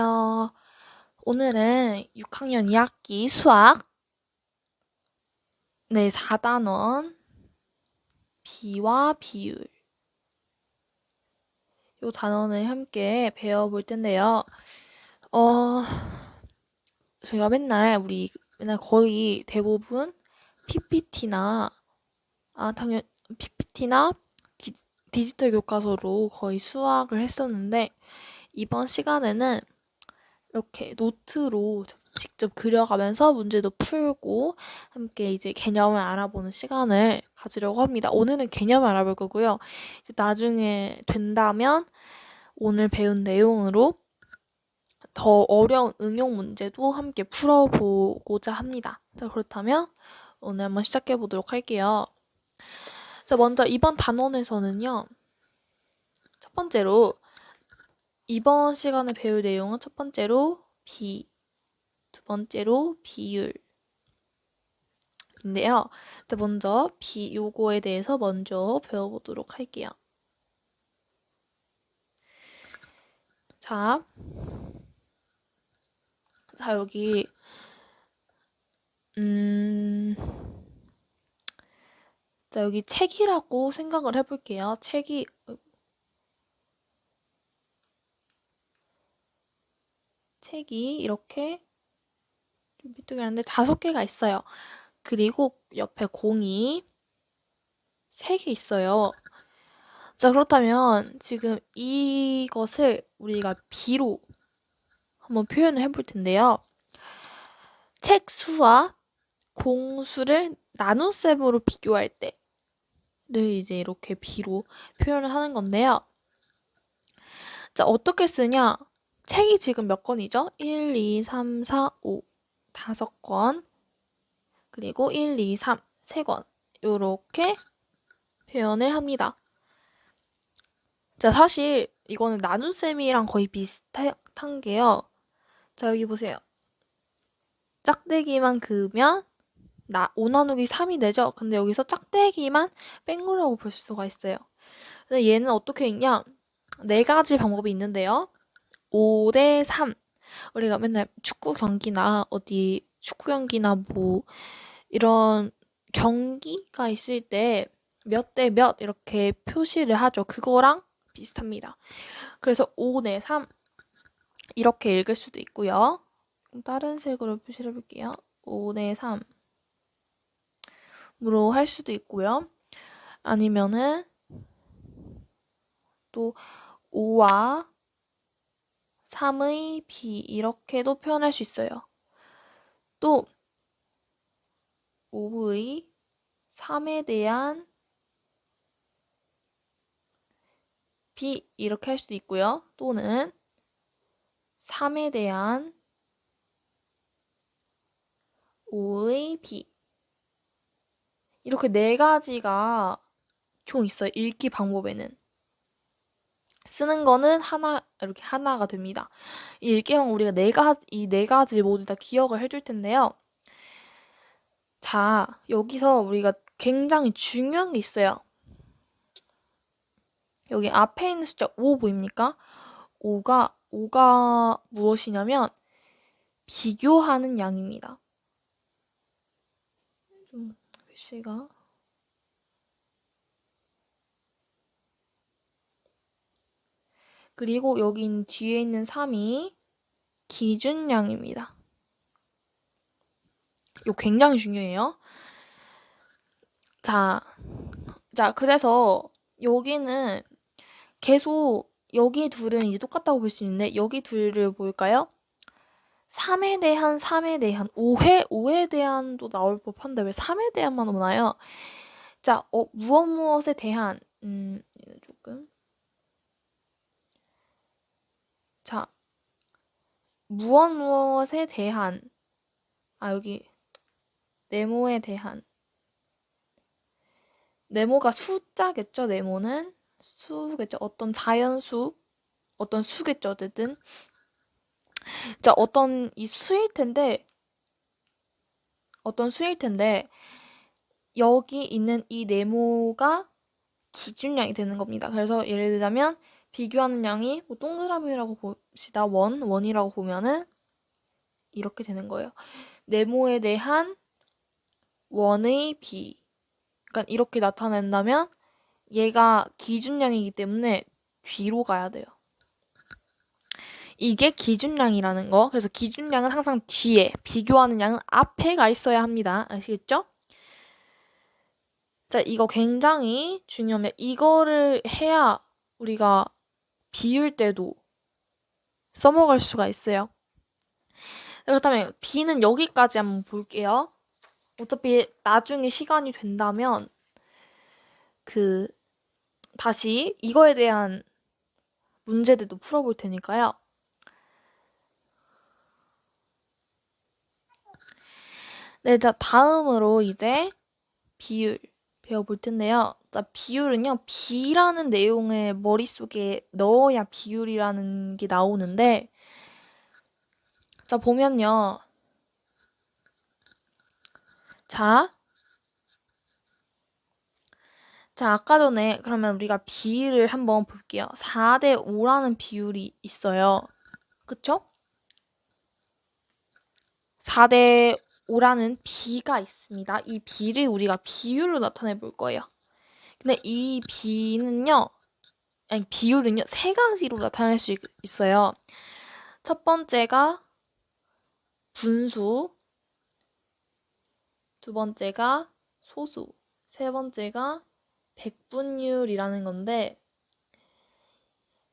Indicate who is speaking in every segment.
Speaker 1: 안녕하세요. 오늘은 6학년 2학기 수학 4단원 비와 비율 이 단원을 함께 배워볼 텐데요. 저희가 맨날 거의 대부분 PPT나 당연 PPT나 디지털 교과서로 거의 수학을 했었는데 이번 시간에는 이렇게 노트로 직접 그려가면서 문제도 풀고 함께 이제 개념을 알아보는 시간을 가지려고 합니다. 오늘은 개념을 알아볼 거고요. 이제 나중에 된다면 오늘 배운 내용으로 더 어려운 응용 문제도 함께 풀어보고자 합니다. 자, 그렇다면 오늘 한번 시작해 보도록 할게요. 자, 먼저 이번 단원에서는요. 첫 번째로 이번 시간에 배울 내용은 첫 번째로 비, 두 번째로 비율인데요. 먼저 요거에 대해서 먼저 배워보도록 할게요. 자, 여기 여기 책이라고 생각을 해볼게요. 책이 이렇게 좀 삐뚤게 하는데 5개가 있어요. 그리고 옆에 공이 3개 있어요. 자, 그렇다면 지금 이것을 우리가 비로 한번 표현을 해볼 텐데요. 책 수와 공수를 나눗셈으로 비교할 때를 이제 이렇게 비로 표현을 하는 건데요. 자, 어떻게 쓰냐? 책이 지금 몇 권이죠? 1, 2, 3, 4, 5 5권 그리고 1, 2, 3 3권 요렇게 표현을 합니다. 자, 사실 이거는 나눗셈이랑 거의 비슷한 게요. 자, 여기 보세요. 짝대기만 그으면 5 나누기 3이 되죠? 근데 여기서 짝대기만 뺀 거라고 볼 수가 있어요. 근데 얘는 어떻게 읽냐? 4가지 방법이 있는데요. 5대 3. 우리가 맨날 축구 경기나 뭐 이런 경기가 있을 때 몇 대 몇 이렇게 표시를 하죠. 그거랑 비슷합니다. 그래서 5 대 3 이렇게 읽을 수도 있고요. 다른 색으로 표시를 해볼게요. 5 대 3으로 할 수도 있고요. 아니면은 또 5와 3의 비 이렇게도 표현할 수 있어요. 또 5의 3에 대한 비 이렇게 할 수도 있고요. 또는 3에 대한 5의 비 이렇게 4가지가 총 있어요. 읽기 방법에는. 쓰는 거는 이렇게 하나가 됩니다. 이 읽기만 우리가 이 4가지 모두 다 기억을 해줄 텐데요. 자, 여기서 우리가 굉장히 중요한 게 있어요. 여기 앞에 있는 숫자 5 보입니까? 5가 무엇이냐면 비교하는 양입니다. 좀 글씨가 그리고 여기 뒤에 있는 3이 기준량입니다. 이거 굉장히 중요해요. 자, 그래서 여기는 계속 여기 둘은 이제 똑같다고 볼 수 있는데 여기 둘을 볼까요? 3에 대한, 5에 대한도 나올 법한데 왜 3에 대한만 오나요? 자, 무엇에 대한 조금 자, 무엇에 대한 여기 네모에 대한 네모가 숫자겠죠? 네모는 수겠죠? 어떤 자연수 어떤 수겠죠? 어쨌든 자, 어떤 수일 텐데 여기 있는 이 네모가 기준량이 되는 겁니다. 그래서 예를 들자면 비교하는 양이 뭐 동그라미라고 봅시다. 원이라고 보면은 이렇게 되는 거예요. 네모에 대한 원의 비. 그러니까 이렇게 나타낸다면 얘가 기준량이기 때문에 뒤로 가야 돼요. 이게 기준량이라는 거. 그래서 기준량은 항상 뒤에, 비교하는 양은 앞에 가 있어야 합니다. 아시겠죠? 자, 이거 굉장히 중요합니다. 이거를 해야 우리가 비울 때도 써먹을 수가 있어요. 그렇다면 B는 여기까지 한번 볼게요. 어차피 나중에 시간이 된다면 다시 이거에 대한 문제들도 풀어볼 테니까요. 네, 자, 다음으로 이제 비율 배워볼 텐데요. 자, 비율은요, B라는 내용을 머릿속에 넣어야 비율이라는 게 나오는데, 자, 보면요. 자, 아까 전에 그러면 우리가 비율을 한번 볼게요. 4대 5라는 비율이 있어요. 그쵸? 4대 5라는 비가 있습니다. 이 비를 우리가 비율로 나타내 볼 거예요. 근데 이 비율은요, 세 가지로 나타낼 수 있어요. 첫 번째가 분수, 두 번째가 소수, 세 번째가 백분율이라는 건데,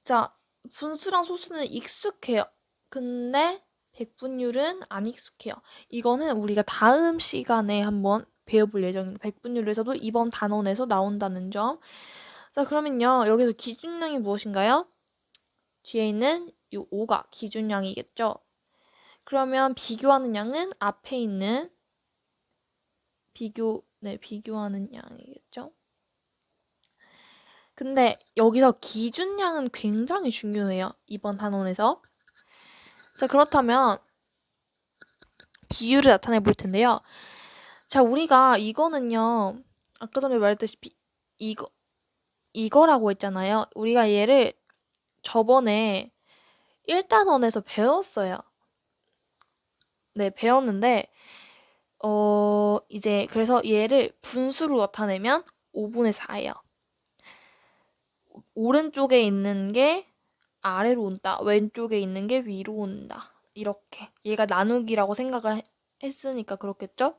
Speaker 1: 자, 분수랑 소수는 익숙해요. 근데 백분율은 안 익숙해요. 이거는 우리가 다음 시간에 한번 배워볼 예정입니다. 백분율에서도 이번 단원에서 나온다는 점. 자, 그러면요. 여기서 기준량이 무엇인가요? 뒤에 있는 이 5가 기준량이겠죠? 그러면 비교하는 양은 앞에 있는 비교하는 양이겠죠? 근데 여기서 기준량은 굉장히 중요해요. 이번 단원에서. 자, 그렇다면 비율을 나타내 볼 텐데요. 자, 우리가 이거는요. 아까 전에 말했다시피 이거라고 했잖아요. 우리가 얘를 저번에 1단원에서 배웠어요. 네, 배웠는데 이제 그래서 얘를 분수로 나타내면 5분의 4예요. 오른쪽에 있는 게 아래로 온다. 왼쪽에 있는 게 위로 온다. 이렇게. 얘가 나누기라고 생각을 했으니까 그렇겠죠?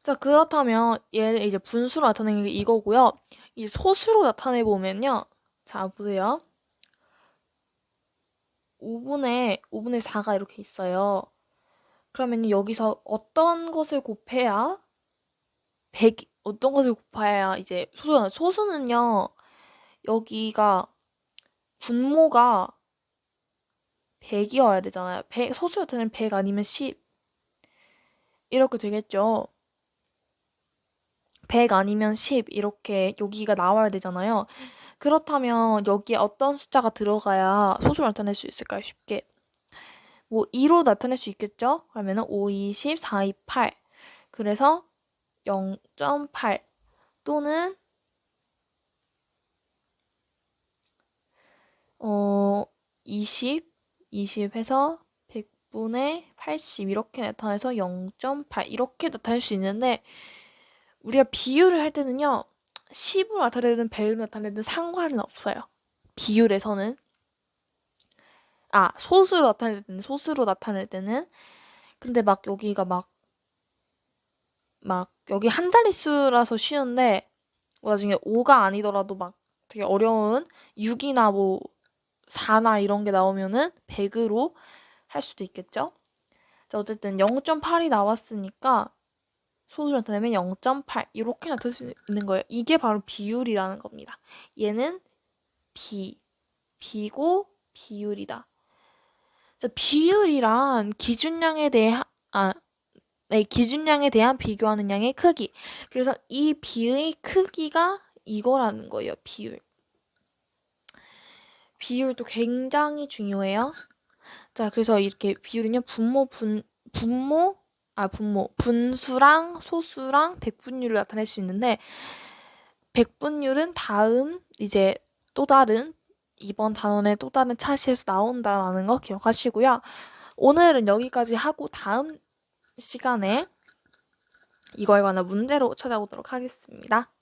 Speaker 1: 자, 그렇다면 얘를 이제 분수로 나타내는 게 이거고요. 이 소수로 나타내 보면요. 자, 보세요. 5분의 4가 이렇게 있어요. 그러면 여기서 어떤 것을 곱해야 어떤 것을 곱해야 이제 소수는요. 여기가 분모가 100이어야 되잖아요. 소수한테는 100 아니면 10 이렇게 되겠죠. 100 아니면 10 이렇게 여기가 나와야 되잖아요. 그렇다면 여기에 어떤 숫자가 들어가야 소수를 나타낼 수 있을까요? 쉽게. 뭐 2로 나타낼 수 있겠죠? 그러면은 5, 2, 10, 4, 2, 8. 그래서 0.8 또는 20 해서 100분의 80 이렇게 나타내서 0.8 이렇게 나타낼 수 있는데 우리가 비율을 할 때는요. 10으로 나타내든 100으로 나타내든 상관은 없어요. 비율에서는. 소수로 나타낼 때는. 근데 막 여기가 막 여기 한 자릿수라서 쉬운데 나중에 5가 아니더라도 막 되게 어려운 6이나 뭐 4나 이런 게 나오면은 100으로 할 수도 있겠죠? 자, 어쨌든 0.8이 나왔으니까 소수를 나타내면 0.8 이렇게 나타낼 수 있는 거예요. 이게 바로 비율이라는 겁니다. 얘는 비고 비율이다. 자, 비율이란 기준량에 대한 비교하는 양의 크기. 그래서 이 비의 크기가 이거라는 거예요. 비율도 굉장히 중요해요. 자, 그래서 이렇게 비율은요. 분수랑 소수랑 백분율을 나타낼 수 있는데 백분율은 다음 이제 또 다른 이번 단원의 또 다른 차시에서 나온다라는 거 기억하시고요. 오늘은 여기까지 하고 다음 시간에 이거에 관한 문제로 찾아오도록 하겠습니다.